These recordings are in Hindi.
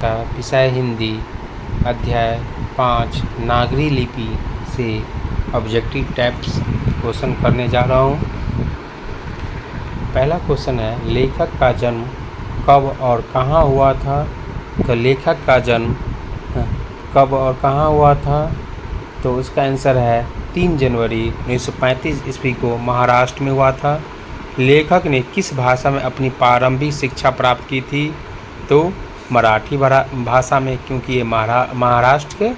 का विषय हिंदी, अध्याय 5 नागरी लिपि से ऑब्जेक्टिव टाइप्स क्वेश्चन करने जा रहा हूँ। पहला क्वेश्चन है, लेखक का जन्म कब और कहाँ हुआ था? तो लेखक का जन्म कब और कहाँ हुआ था? तो उसका आंसर है 3 जनवरी 1935 ईस्वी को महाराष्ट्र में हुआ था। लेखक ने किस भाषा में अपनी प्रारंभिक शिक्षा प्राप्त की थी? तो मराठी भाषा में, क्योंकि ये महाराष्ट्र के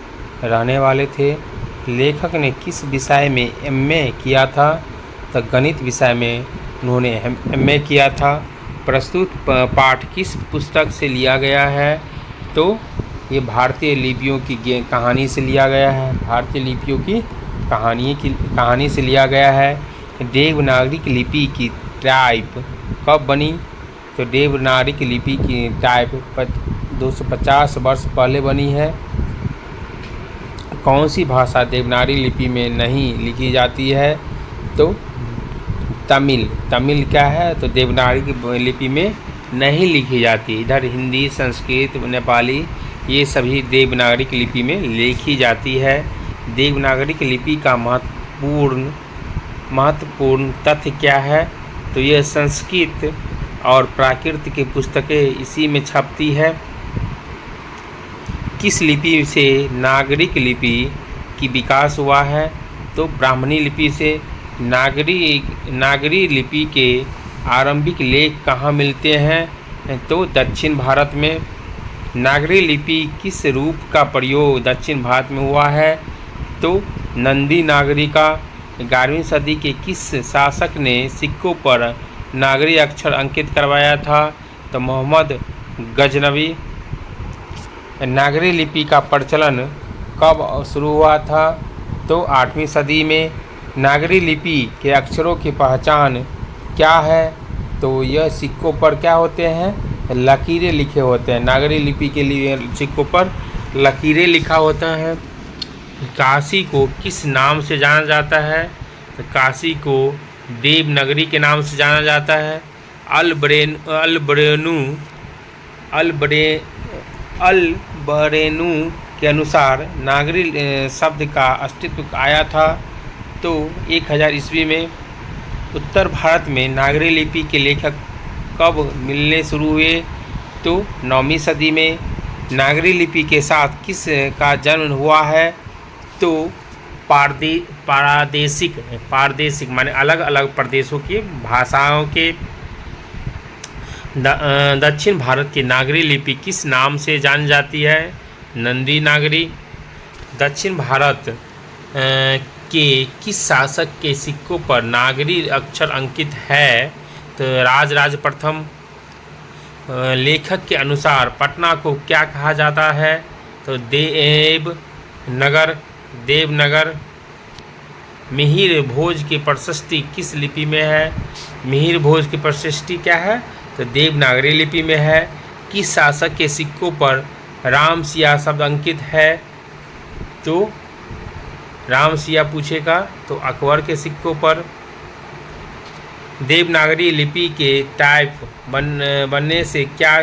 रहने वाले थे। लेखक ने किस विषय में एमए किया था? तो गणित विषय में उन्होंने एमए किया था। प्रस्तुत पाठ किस पुस्तक से लिया गया है? तो ये भारतीय लिपियों की कहानी से लिया गया है। भारतीय लिपियों की कहानी से लिया गया है। देवनागरी लिपि की टाइप कब बनी? तो देवनागरी लिपि की टाइप 250 वर्ष पहले बनी है। कौन सी भाषा देवनागरी लिपि में नहीं लिखी जाती है? तो तमिल क्या है? तो देवनागरी लिपि में नहीं लिखी जाती। इधर हिंदी, संस्कृत, नेपाली ये सभी देवनागरी लिपि में लिखी जाती है। देवनागरी लिपि का महत्वपूर्ण तथ्य क्या है? तो यह संस्कृत और प्राकृत की पुस्तकें इसी में छपती है। किस लिपि से नागरिक लिपि की विकास हुआ है? तो ब्राह्मणी लिपि से। नागरी लिपि के आरंभिक लेख कहाँ मिलते हैं? तो दक्षिण भारत में। नागरी लिपि किस रूप का प्रयोग दक्षिण भारत में हुआ है? तो नंदी नागरी का। 11वीं सदी के किस शासक ने सिक्कों पर नागरी अक्षर अंकित करवाया था? तो मोहम्मद गजनवी। नागरी लिपि का प्रचलन कब शुरू हुआ था? तो 8वीं सदी में। नागरी लिपि के अक्षरों की पहचान क्या है? तो यह सिक्कों पर क्या होते हैं? लकीरें लिखे होते हैं। नागरी लिपि के लिए सिक्कों पर लकीरें लिखा होता है। काशी को किस नाम से जाना जाता है? तो काशी को देवनागरी के नाम से जाना जाता है। अल-बरेनू के अनुसार नागरी शब्द का अस्तित्व आया था तो 1000 ईस्वी में। उत्तर भारत में नागरी लिपि के लेखक कब मिलने शुरू हुए? तो 9वीं सदी में। नागरी लिपि के साथ किस का जन्म हुआ है? तो पारदेशिक माने अलग अलग प्रदेशों की भाषाओं के। दक्षिण भारत की नागरी लिपि किस नाम से जानी जाती है? नंदी नागरी। दक्षिण भारत के किस शासक के सिक्कों पर नागरी अक्षर अंकित है? तो राजराज प्रथम। लेखक के अनुसार पटना को क्या कहा जाता है? तो देवनगर। मिहिर भोज की प्रशस्ति किस लिपि में है? मिहिर भोज की प्रशस्ति क्या है? तो देवनागरी लिपि में है। किस शासक के सिक्कों पर राम सिया शब्द अंकित है? तो राम सिया पूछेगा तो अकबर के सिक्कों पर। देवनागरी लिपि के टाइप बनने से क्या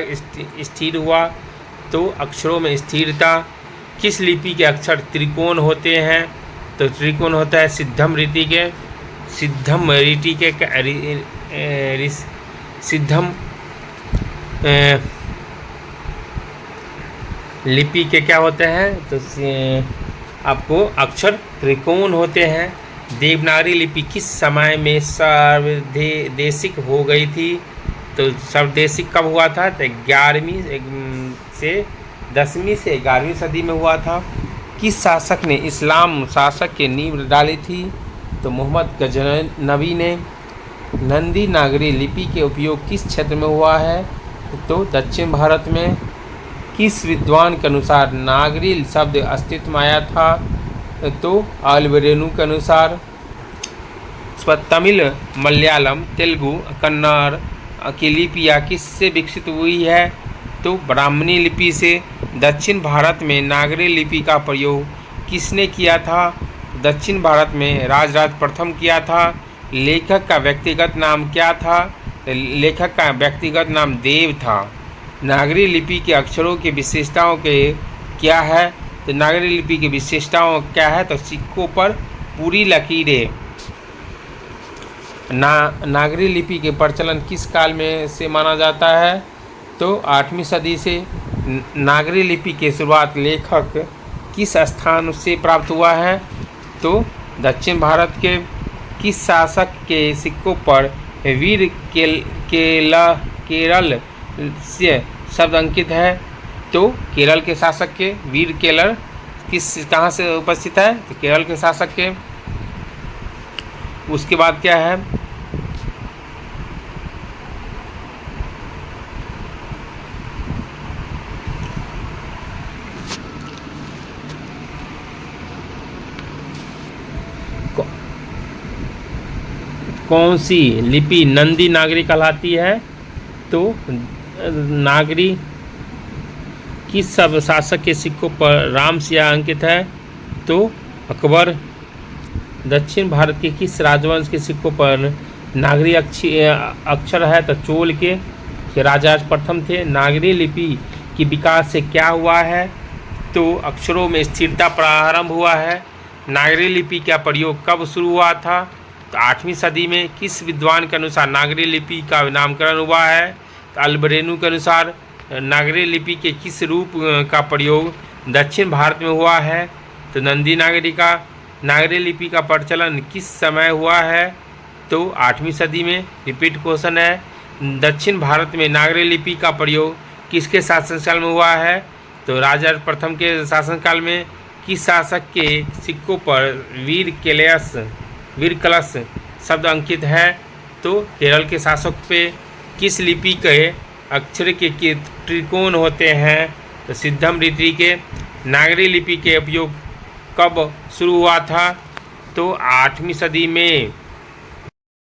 स्थिर हुआ? तो अक्षरों में स्थिरता। किस लिपि के अक्षर त्रिकोण होते हैं? तो त्रिकोण होता है सिद्धम रीति लिपि के क्या होते हैं? तो आपको अक्षर त्रिकोण होते हैं। देवनागरी लिपि किस समय में सर्वदेशिक हो गई थी? तो सर्वदेशिक कब हुआ था? तो 10वीं से 11वीं सदी में हुआ था। किस शासक ने इस्लाम शासक के नींव डाली थी? तो मोहम्मद गजनवी ने। नंदी नागरी लिपि के उपयोग किस क्षेत्र में हुआ है? तो दक्षिण भारत में। किस विद्वान के अनुसार नागरी शब्द अस्तित्व में आया था? तो अल-बरेनू के अनुसार। तमिल, मलयालम, तेलुगु, कन्नड़ की लिपियाँ किससे विकसित हुई है? तो ब्राह्मणी लिपि से। दक्षिण भारत में नागरी लिपि का प्रयोग किसने किया था? दक्षिण भारत में राजराज प्रथम किया था। लेखक का व्यक्तिगत नाम क्या था? लेखक का व्यक्तिगत नाम देव था। नागरी लिपि के अक्षरों की विशेषताओं के क्या है? तो नागरी लिपि की विशेषताओं क्या है? तो सिक्कों पर पूरी लकीरें। नागरी लिपि के प्रचलन किस काल में से माना जाता है? तो 8वीं सदी से। नागरी लिपि की शुरुआत लेखक किस स्थान से प्राप्त हुआ है? तो दक्षिण भारत के किस शासक के सिक्कों पर वीर केरल से शब्द अंकित है? तो केरल के शासक के वीर केरल कहाँ से उपस्थित है? तो केरल के शासक के। उसके बाद क्या है? कौन सी लिपि नंदी नागरी कहलाती है? तो नागरी किस सब शासक के सिक्कों पर राम सिया अंकित है? तो अकबर। दक्षिण भारत के किस राजवंश के सिक्कों पर नागरी अक्षर है? तो चोल के राजा प्रथम थे। नागरी लिपि की विकास से क्या हुआ है? तो अक्षरों में स्थिरता प्रारंभ हुआ है। नागरी लिपि का प्रयोग कब शुरू हुआ था? तो 8वीं सदी में। किस विद्वान के अनुसार नागरी लिपि का नामकरण हुआ है? तो अल्बरेनू के अनुसार। नागरी लिपि के किस रूप का प्रयोग दक्षिण भारत में हुआ है? तो नंदी नागरी का। नागरी लिपि का प्रचलन किस समय हुआ है? तो 8वीं सदी में। रिपीट क्वेश्चन है, दक्षिण भारत में नागरी लिपि का प्रयोग किसके शासनकाल में हुआ है? तो राजा प्रथम के शासनकाल में। किस शासक के सिक्कों पर वीर कलश शब्द अंकित है? तो केरल के शासक पे। किस लिपि के अक्षर के त्रिकोण होते हैं? तो सिद्धम रीति के। नागरी लिपि के उपयोग कब शुरू हुआ था? तो 8वीं सदी में।